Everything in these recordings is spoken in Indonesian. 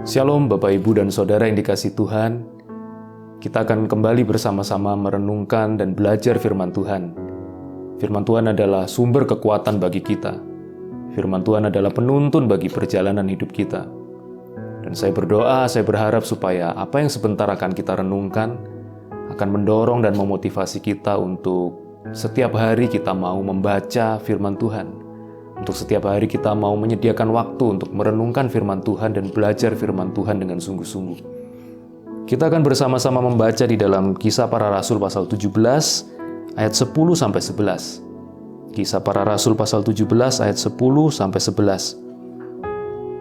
Shalom Bapak Ibu dan Saudara yang dikasihi Tuhan. Kita akan kembali bersama-sama merenungkan dan belajar firman Tuhan. Firman Tuhan adalah sumber kekuatan bagi kita. Firman Tuhan adalah penuntun bagi perjalanan hidup kita. Dan saya berdoa, saya berharap supaya apa yang sebentar akan kita renungkan akan mendorong dan memotivasi kita untuk setiap hari kita mau membaca firman Tuhan. Untuk setiap hari kita mau menyediakan waktu untuk merenungkan firman Tuhan dan belajar firman Tuhan dengan sungguh-sungguh. Kita akan bersama-sama membaca di dalam Kisah Para Rasul pasal 17 ayat 10-11. Kisah Para Rasul pasal 17 ayat 10-11.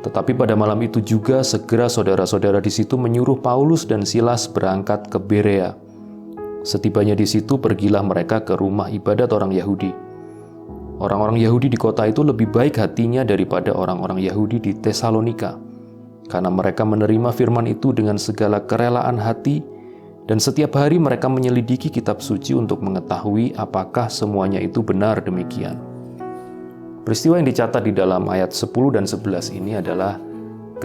Tetapi pada malam itu juga segera saudara-saudara di situ menyuruh Paulus dan Silas berangkat ke Berea. Setibanya di situ pergilah mereka ke rumah ibadat orang Yahudi. Orang-orang Yahudi di kota itu lebih baik hatinya daripada orang-orang Yahudi di Tesalonika, karena mereka menerima firman itu dengan segala kerelaan hati, dan setiap hari mereka menyelidiki kitab suci untuk mengetahui apakah semuanya itu benar demikian. Peristiwa yang dicatat di dalam ayat 10 dan 11 ini adalah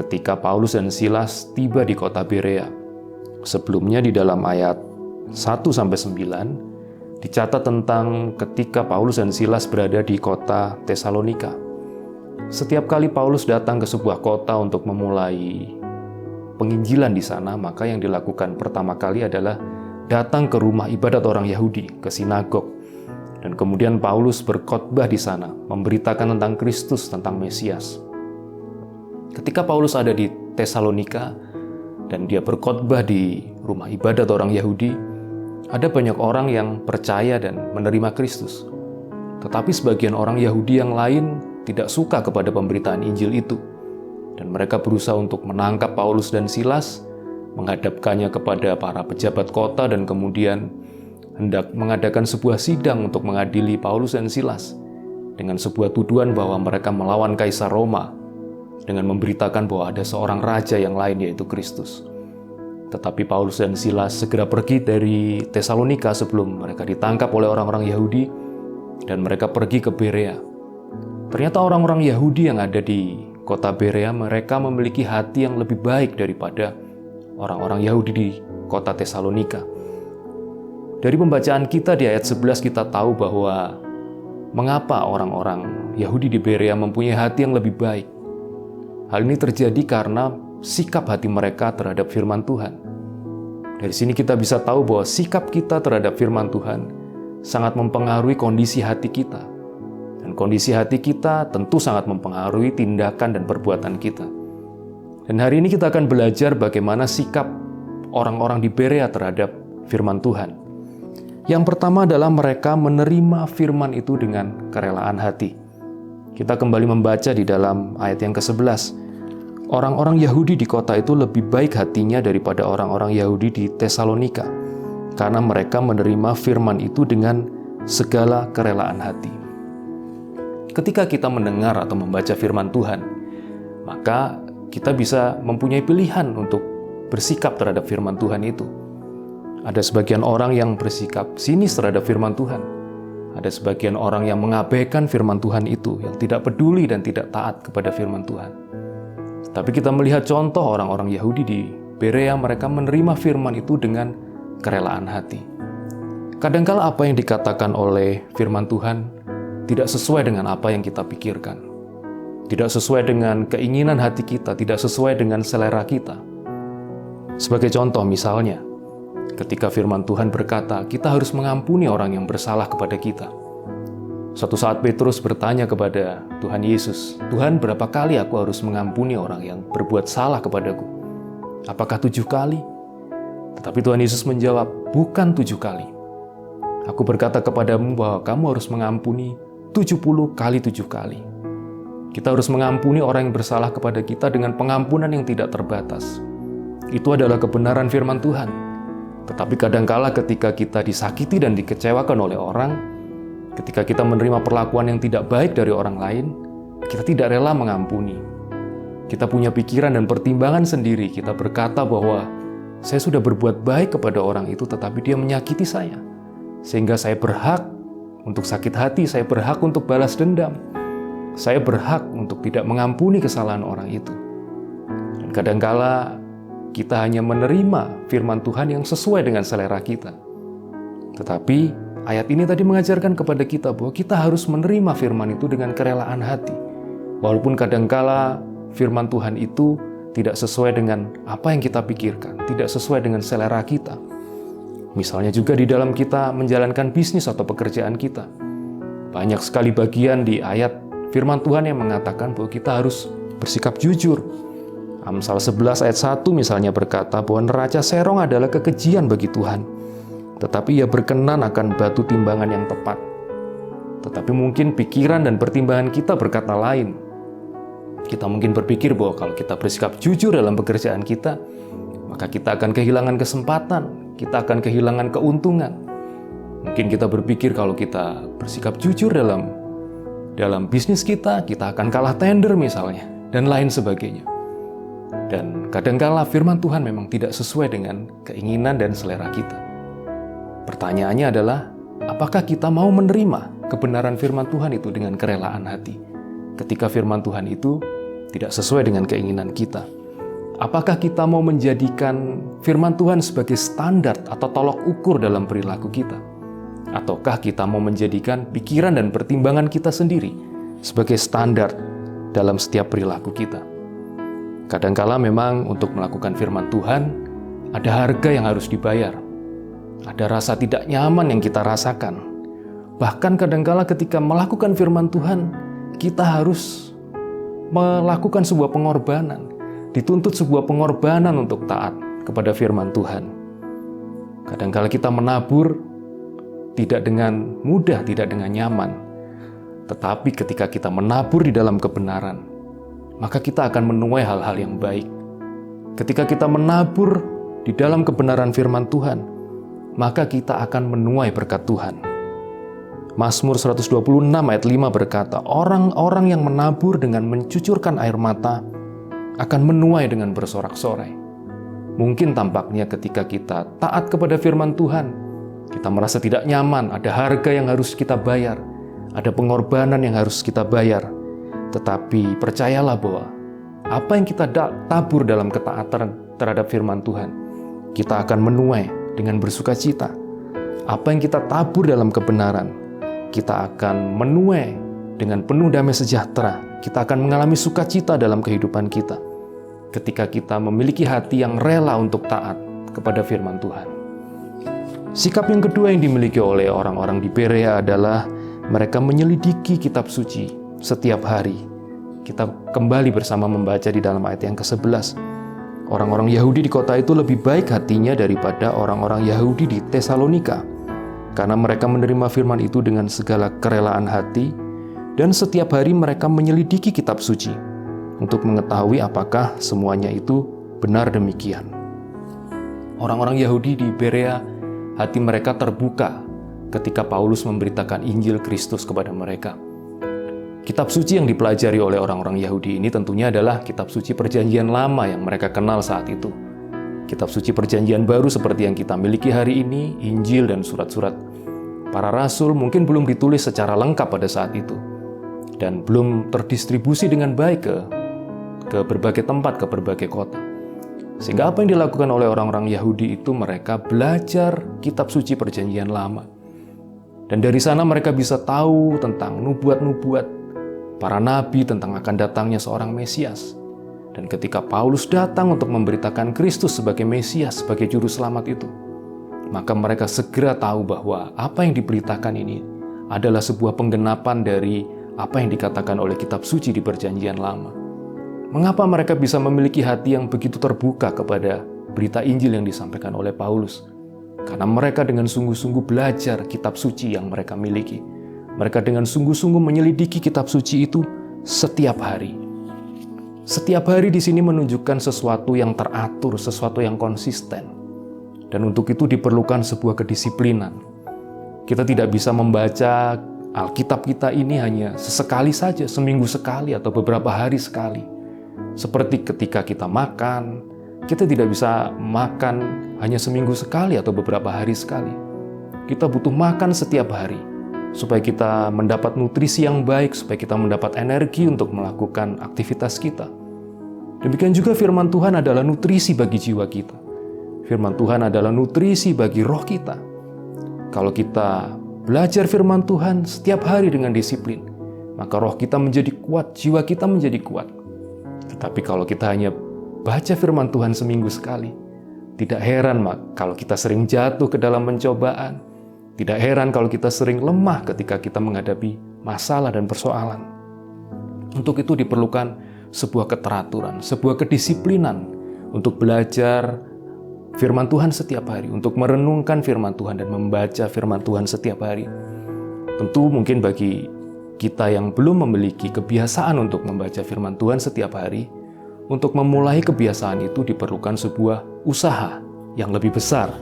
ketika Paulus dan Silas tiba di kota Berea. Sebelumnya di dalam ayat 1-9, dicatat tentang ketika Paulus dan Silas berada di kota Tesalonika. Setiap kali Paulus datang ke sebuah kota untuk memulai penginjilan di sana, maka yang dilakukan pertama kali adalah datang ke rumah ibadat orang Yahudi, ke sinagog. Dan kemudian Paulus berkhotbah di sana, memberitakan tentang Kristus, tentang Mesias. Ketika Paulus ada di Tesalonika dan dia berkhotbah di rumah ibadat orang Yahudi, ada banyak orang yang percaya dan menerima Kristus. Tetapi sebagian orang Yahudi yang lain tidak suka kepada pemberitaan Injil itu. Dan mereka berusaha untuk menangkap Paulus dan Silas, menghadapkannya kepada para pejabat kota dan kemudian hendak mengadakan sebuah sidang untuk mengadili Paulus dan Silas dengan sebuah tuduhan bahwa mereka melawan Kaisar Roma dengan memberitakan bahwa ada seorang raja yang lain yaitu Kristus. Tetapi Paulus dan Silas segera pergi dari Tesalonika sebelum mereka ditangkap oleh orang-orang Yahudi dan mereka pergi ke Berea. Ternyata orang-orang Yahudi yang ada di kota Berea, mereka memiliki hati yang lebih baik daripada orang-orang Yahudi di kota Tesalonika. Dari pembacaan kita di ayat 11 kita tahu bahwa mengapa orang-orang Yahudi di Berea mempunyai hati yang lebih baik. Hal ini terjadi karena sikap hati mereka terhadap firman Tuhan. Dari sini kita bisa tahu bahwa sikap kita terhadap firman Tuhan sangat mempengaruhi kondisi hati kita. Dan kondisi hati kita tentu sangat mempengaruhi tindakan dan perbuatan kita. Dan hari ini kita akan belajar bagaimana sikap orang-orang di Berea terhadap firman Tuhan. Yang pertama adalah mereka menerima firman itu dengan kerelaan hati. Kita kembali membaca di dalam ayat yang ke-11. Orang-orang Yahudi di kota itu lebih baik hatinya daripada orang-orang Yahudi di Tesalonika, karena mereka menerima firman itu dengan segala kerelaan hati. Ketika kita mendengar atau membaca firman Tuhan, maka kita bisa mempunyai pilihan untuk bersikap terhadap firman Tuhan itu. Ada sebagian orang yang bersikap sinis terhadap firman Tuhan. Ada sebagian orang yang mengabaikan firman Tuhan itu, yang tidak peduli dan tidak taat kepada firman Tuhan. Tapi kita melihat contoh orang-orang Yahudi di Berea, mereka menerima firman itu dengan kerelaan hati. Kadangkala apa yang dikatakan oleh firman Tuhan tidak sesuai dengan apa yang kita pikirkan. Tidak sesuai dengan keinginan hati kita, tidak sesuai dengan selera kita. Sebagai contoh misalnya, ketika firman Tuhan berkata, kita harus mengampuni orang yang bersalah kepada kita. Suatu saat Petrus bertanya kepada Tuhan Yesus, Tuhan, berapa kali aku harus mengampuni orang yang berbuat salah kepadaku? Apakah 7 kali? Tetapi Tuhan Yesus menjawab, bukan 7 kali. Aku berkata kepadamu bahwa kamu harus mengampuni 70 kali 7 kali. Kita harus mengampuni orang yang bersalah kepada kita dengan pengampunan yang tidak terbatas. Itu adalah kebenaran firman Tuhan. Tetapi kadangkala ketika kita disakiti dan dikecewakan oleh orang, ketika kita menerima perlakuan yang tidak baik dari orang lain, kita tidak rela mengampuni. Kita punya pikiran dan pertimbangan sendiri. Kita berkata bahwa saya sudah berbuat baik kepada orang itu, tetapi dia menyakiti saya. Sehingga saya berhak untuk sakit hati, saya berhak untuk balas dendam. Saya berhak untuk tidak mengampuni kesalahan orang itu. Dan kadangkala kita hanya menerima firman Tuhan yang sesuai dengan selera kita. Tetapi ayat ini tadi mengajarkan kepada kita bahwa kita harus menerima firman itu dengan kerelaan hati. Walaupun kadangkala firman Tuhan itu tidak sesuai dengan apa yang kita pikirkan, tidak sesuai dengan selera kita. Misalnya juga di dalam kita menjalankan bisnis atau pekerjaan kita. Banyak sekali bagian di ayat firman Tuhan yang mengatakan bahwa kita harus bersikap jujur. Amsal 11 ayat 1 misalnya berkata bahwa neraca serong adalah kekejian bagi Tuhan, tetapi ia berkenan akan batu timbangan yang tepat. Tetapi mungkin pikiran dan pertimbangan kita berkata lain. Kita mungkin berpikir bahwa kalau kita bersikap jujur dalam pekerjaan kita, maka kita akan kehilangan kesempatan, kita akan kehilangan keuntungan. Mungkin kita berpikir kalau kita bersikap jujur dalam bisnis kita akan kalah tender misalnya, dan lain sebagainya. Dan kadangkala firman Tuhan memang tidak sesuai dengan keinginan dan selera kita. Pertanyaannya adalah, apakah kita mau menerima kebenaran firman Tuhan itu dengan kerelaan hati? Ketika firman Tuhan itu tidak sesuai dengan keinginan kita. Apakah kita mau menjadikan firman Tuhan sebagai standar atau tolok ukur dalam perilaku kita? Ataukah kita mau menjadikan pikiran dan pertimbangan kita sendiri sebagai standar dalam setiap perilaku kita? Kadangkala memang untuk melakukan firman Tuhan, ada harga yang harus dibayar. Ada rasa tidak nyaman yang kita rasakan. Bahkan kadangkala ketika melakukan firman Tuhan, kita harus melakukan sebuah pengorbanan. Dituntut sebuah pengorbanan untuk taat kepada firman Tuhan. Kadangkala kita menabur tidak dengan mudah, tidak dengan nyaman. Tetapi ketika kita menabur di dalam kebenaran, maka kita akan menuai hal-hal yang baik. Ketika kita menabur di dalam kebenaran firman Tuhan, maka kita akan menuai berkat Tuhan. Mazmur 126 ayat 5 berkata, orang-orang yang menabur dengan mencucurkan air mata akan menuai dengan bersorak-sorai. Mungkin tampaknya ketika kita taat kepada firman Tuhan, kita merasa tidak nyaman, ada harga yang harus kita bayar, ada pengorbanan yang harus kita bayar. Tetapi percayalah bahwa apa yang kita tabur dalam ketaatan terhadap firman Tuhan, kita akan menuai dengan bersukacita. Apa yang kita tabur dalam kebenaran, kita akan menuai dengan penuh damai sejahtera. Kita akan mengalami sukacita dalam kehidupan kita ketika kita memiliki hati yang rela untuk taat kepada firman Tuhan. Sikap yang kedua yang dimiliki oleh orang-orang di Berea adalah mereka menyelidiki kitab suci setiap hari. Kita kembali bersama membaca di dalam ayat yang ke-11. Orang-orang Yahudi di kota itu lebih baik hatinya daripada orang-orang Yahudi di Tesalonika, karena mereka menerima firman itu dengan segala kerelaan hati, dan setiap hari mereka menyelidiki kitab suci untuk mengetahui apakah semuanya itu benar demikian. Orang-orang Yahudi di Berea, hati mereka terbuka ketika Paulus memberitakan Injil Kristus kepada mereka. Kitab suci yang dipelajari oleh orang-orang Yahudi ini tentunya adalah kitab suci perjanjian lama yang mereka kenal saat itu. Kitab suci perjanjian baru seperti yang kita miliki hari ini, Injil dan surat-surat para rasul mungkin belum ditulis secara lengkap pada saat itu, dan belum terdistribusi dengan baik ke berbagai tempat, ke berbagai kota. Sehingga apa yang dilakukan oleh orang-orang Yahudi itu mereka belajar kitab suci perjanjian lama. Dan dari sana mereka bisa tahu tentang nubuat-nubuat para nabi tentang akan datangnya seorang Mesias. Dan ketika Paulus datang untuk memberitakan Kristus sebagai Mesias, sebagai juru selamat itu, maka mereka segera tahu bahwa apa yang diberitakan ini adalah sebuah penggenapan dari apa yang dikatakan oleh kitab suci di perjanjian lama. Mengapa mereka bisa memiliki hati yang begitu terbuka kepada berita Injil yang disampaikan oleh Paulus? Karena mereka dengan sungguh-sungguh belajar kitab suci yang mereka miliki. Mereka dengan sungguh-sungguh menyelidiki kitab suci itu setiap hari. Setiap hari di sini menunjukkan sesuatu yang teratur, sesuatu yang konsisten. Dan untuk itu diperlukan sebuah kedisiplinan. Kita tidak bisa membaca Alkitab kita ini hanya sesekali saja, seminggu sekali atau beberapa hari sekali. Seperti ketika kita makan, kita tidak bisa makan hanya seminggu sekali atau beberapa hari sekali. Kita butuh makan setiap hari, supaya kita mendapat nutrisi yang baik, supaya kita mendapat energi untuk melakukan aktivitas kita. Demikian juga firman Tuhan adalah nutrisi bagi jiwa kita. Firman Tuhan adalah nutrisi bagi roh kita. Kalau kita belajar firman Tuhan setiap hari dengan disiplin, maka roh kita menjadi kuat, jiwa kita menjadi kuat. Tetapi kalau kita hanya baca firman Tuhan seminggu sekali, tidak heran kalau kita sering jatuh ke dalam pencobaan. Tidak heran kalau kita sering lemah ketika kita menghadapi masalah dan persoalan. Untuk itu diperlukan sebuah keteraturan, sebuah kedisiplinan untuk belajar firman Tuhan setiap hari, untuk merenungkan firman Tuhan dan membaca firman Tuhan setiap hari. Tentu mungkin bagi kita yang belum memiliki kebiasaan untuk membaca firman Tuhan setiap hari, untuk memulai kebiasaan itu diperlukan sebuah usaha yang lebih besar,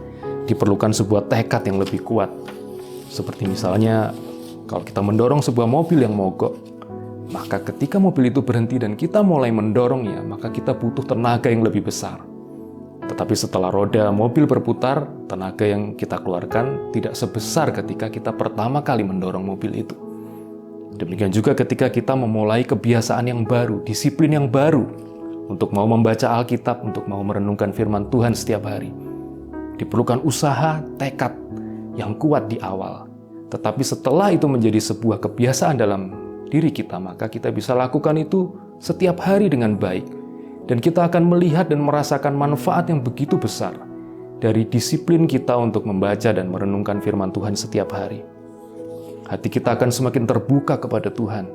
diperlukan sebuah tekad yang lebih kuat. Seperti misalnya, kalau kita mendorong sebuah mobil yang mogok, maka ketika mobil itu berhenti dan kita mulai mendorongnya, maka kita butuh tenaga yang lebih besar. Tetapi setelah roda mobil berputar, tenaga yang kita keluarkan tidak sebesar ketika kita pertama kali mendorong mobil itu. Demikian juga ketika kita memulai kebiasaan yang baru, disiplin yang baru, untuk mau membaca Alkitab, untuk mau merenungkan firman Tuhan setiap hari. Diperlukan usaha, tekad yang kuat di awal. Tetapi setelah itu menjadi sebuah kebiasaan dalam diri kita, maka kita bisa lakukan itu setiap hari dengan baik. Dan kita akan melihat dan merasakan manfaat yang begitu besar dari disiplin kita untuk membaca dan merenungkan firman Tuhan setiap hari. Hati kita akan semakin terbuka kepada Tuhan.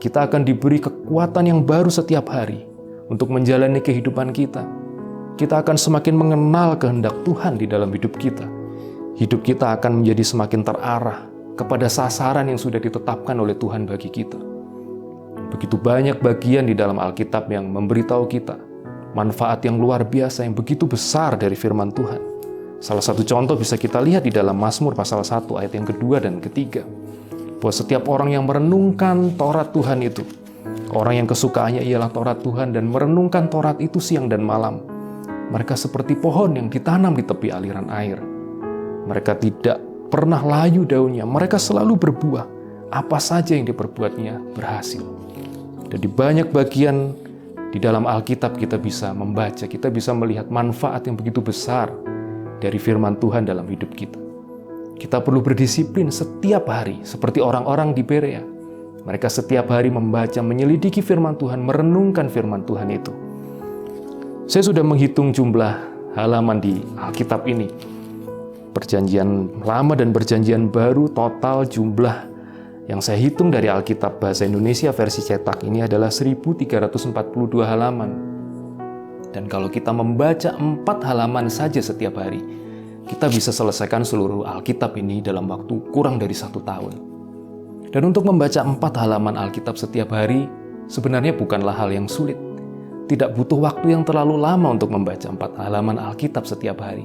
Kita akan diberi kekuatan yang baru setiap hari untuk menjalani kehidupan kita. Kita akan semakin mengenal kehendak Tuhan di dalam hidup kita. Hidup kita akan menjadi semakin terarah kepada sasaran yang sudah ditetapkan oleh Tuhan bagi kita. Begitu banyak bagian di dalam Alkitab yang memberitahu kita manfaat yang luar biasa, yang begitu besar dari firman Tuhan. Salah satu contoh bisa kita lihat di dalam Mazmur pasal 1 ayat yang kedua dan ketiga. Bahwa setiap orang yang merenungkan Taurat Tuhan itu, orang yang kesukaannya ialah Taurat Tuhan dan merenungkan Taurat itu siang dan malam, mereka seperti pohon yang ditanam di tepi aliran air. Mereka tidak pernah layu daunnya, mereka selalu berbuah. Apa saja yang diperbuatnya berhasil. Dan di banyak bagian di dalam Alkitab kita bisa membaca, kita bisa melihat manfaat yang begitu besar dari firman Tuhan dalam hidup kita. Kita perlu berdisiplin setiap hari, seperti orang-orang di Berea. Mereka setiap hari membaca, menyelidiki firman Tuhan, merenungkan firman Tuhan itu. Saya sudah menghitung jumlah halaman di Alkitab ini. Perjanjian Lama dan Perjanjian Baru, total jumlah yang saya hitung dari Alkitab Bahasa Indonesia versi cetak ini adalah 1342 halaman. Dan kalau kita membaca 4 halaman saja setiap hari, kita bisa selesaikan seluruh Alkitab ini dalam waktu kurang dari 1 tahun. Dan untuk membaca 4 halaman Alkitab setiap hari, sebenarnya bukanlah hal yang sulit. Tidak butuh waktu yang terlalu lama untuk membaca 4 halaman Alkitab setiap hari.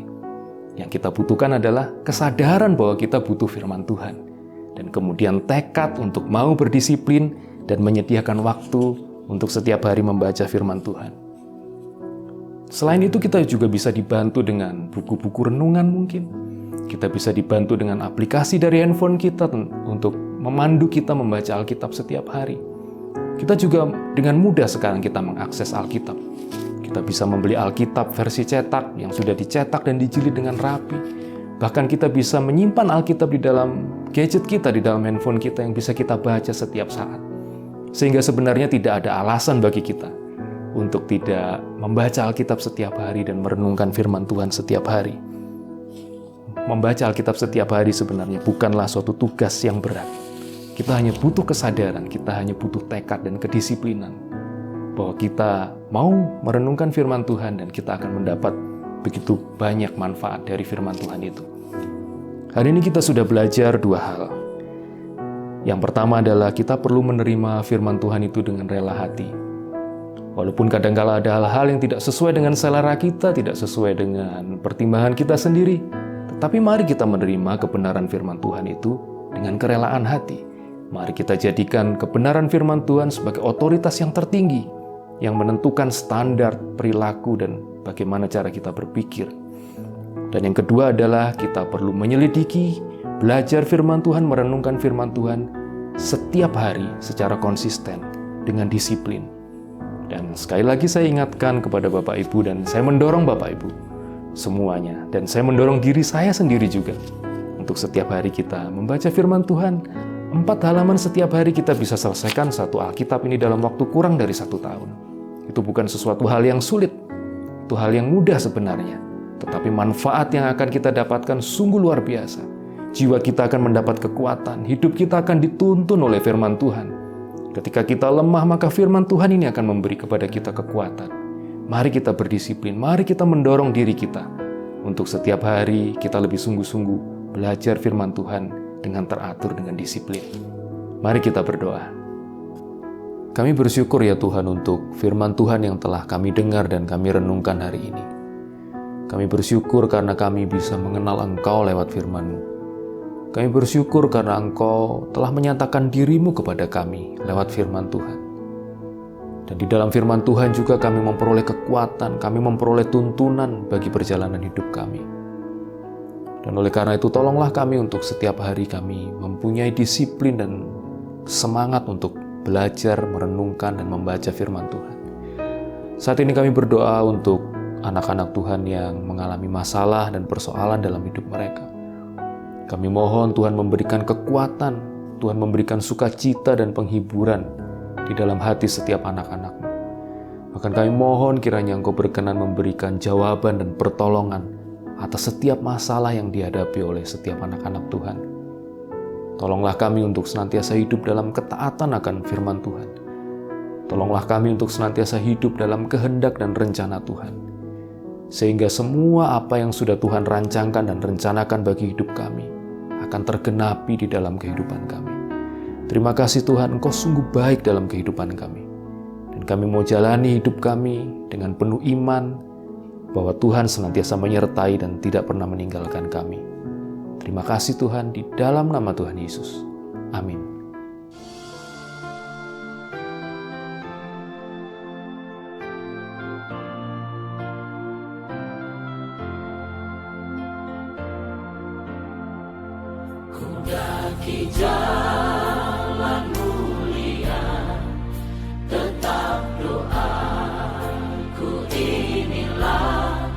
Yang kita butuhkan adalah kesadaran bahwa kita butuh firman Tuhan. Dan kemudian tekad untuk mau berdisiplin dan menyediakan waktu untuk setiap hari membaca firman Tuhan. Selain itu kita juga bisa dibantu dengan buku-buku renungan mungkin. Kita bisa dibantu dengan aplikasi dari handphone kita untuk memandu kita membaca Alkitab setiap hari. Kita juga dengan mudah sekarang kita mengakses Alkitab. Kita bisa membeli Alkitab versi cetak yang sudah dicetak dan dijilid dengan rapi. Bahkan kita bisa menyimpan Alkitab di dalam gadget kita, di dalam handphone kita yang bisa kita baca setiap saat. Sehingga sebenarnya tidak ada alasan bagi kita untuk tidak membaca Alkitab setiap hari dan merenungkan firman Tuhan setiap hari. Membaca Alkitab setiap hari sebenarnya bukanlah suatu tugas yang berat. Kita hanya butuh kesadaran, kita hanya butuh tekad dan kedisiplinan bahwa kita mau merenungkan firman Tuhan dan kita akan mendapat begitu banyak manfaat dari firman Tuhan itu. Hari ini kita sudah belajar 2 hal. Yang pertama adalah kita perlu menerima firman Tuhan itu dengan rela hati. Walaupun kadang-kala ada hal-hal yang tidak sesuai dengan selera kita, tidak sesuai dengan pertimbangan kita sendiri, tetapi mari kita menerima kebenaran firman Tuhan itu dengan kerelaan hati. Mari kita jadikan kebenaran firman Tuhan sebagai otoritas yang tertinggi, yang menentukan standar perilaku dan bagaimana cara kita berpikir. Dan yang kedua adalah kita perlu menyelidiki, belajar firman Tuhan, merenungkan firman Tuhan setiap hari secara konsisten dengan disiplin. Dan sekali lagi saya ingatkan kepada Bapak Ibu, dan saya mendorong Bapak Ibu semuanya, dan saya mendorong diri saya sendiri juga untuk setiap hari kita membaca firman Tuhan. 4 halaman setiap hari kita bisa selesaikan satu Alkitab ini dalam waktu kurang dari 1 tahun. Itu bukan sesuatu hal yang sulit, itu hal yang mudah sebenarnya. Tetapi manfaat yang akan kita dapatkan sungguh luar biasa. Jiwa kita akan mendapat kekuatan, hidup kita akan dituntun oleh firman Tuhan. Ketika kita lemah, maka firman Tuhan ini akan memberi kepada kita kekuatan. Mari kita berdisiplin, mari kita mendorong diri kita untuk setiap hari kita lebih sungguh-sungguh belajar firman Tuhan dengan teratur, dengan disiplin. Mari kita berdoa. Kami bersyukur ya Tuhan untuk firman Tuhan yang telah kami dengar dan kami renungkan hari ini. Kami bersyukur karena kami bisa mengenal Engkau lewat firman-Mu. Kami bersyukur karena Engkau telah menyatakan diri-Mu kepada kami lewat firman Tuhan. Dan di dalam firman Tuhan juga kami memperoleh kekuatan, kami memperoleh tuntunan bagi perjalanan hidup kami. Dan oleh karena itu tolonglah kami untuk setiap hari kami mempunyai disiplin dan semangat untuk belajar, merenungkan, dan membaca firman Tuhan. Saat ini kami berdoa untuk anak-anak Tuhan yang mengalami masalah dan persoalan dalam hidup mereka. Kami mohon Tuhan memberikan kekuatan, Tuhan memberikan sukacita dan penghiburan di dalam hati setiap anak-anak-Mu. Bahkan kami mohon kiranya Engkau berkenan memberikan jawaban dan pertolongan atas setiap masalah yang dihadapi oleh setiap anak-anak Tuhan. Tolonglah kami untuk senantiasa hidup dalam ketaatan akan firman Tuhan. Tolonglah kami untuk senantiasa hidup dalam kehendak dan rencana Tuhan. Sehingga semua apa yang sudah Tuhan rancangkan dan rencanakan bagi hidup kami akan tergenapi di dalam kehidupan kami. Terima kasih Tuhan, Engkau sungguh baik dalam kehidupan kami. Dan kami mau jalani hidup kami dengan penuh iman bahwa Tuhan senantiasa menyertai dan tidak pernah meninggalkan kami. Terima kasih Tuhan, di dalam nama Tuhan Yesus. Amin. Ku daki jalan mulia, tetap doaku inilah,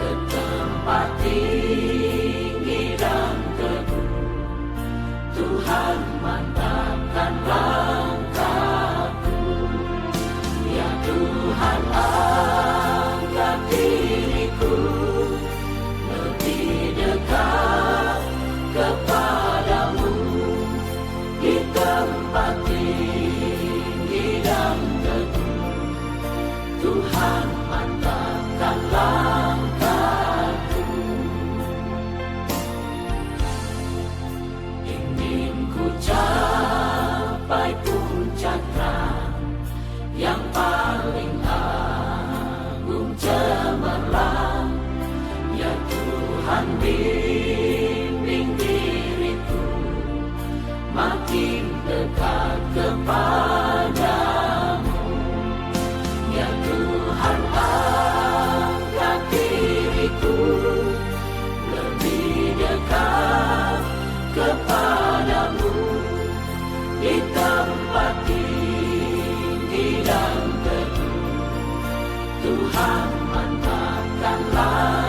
ke tempat tinggi dan teguh. Tuhan mantapkan langkahku, ya Tuhan angkat diriku lebih dekat kepadamu di tempat tinggi dan teguh. Tuhan mantapkan langkahku. Ingin ku capai puncaknya yang paling agung cemerlang, ya Tuhan bimbing diriku makin dekat kepadamu. Ya Tuhan angkat diriku lebih dekat kepadamu di tempat tinggi dan teguh. Tuhan mantapkan langkahku.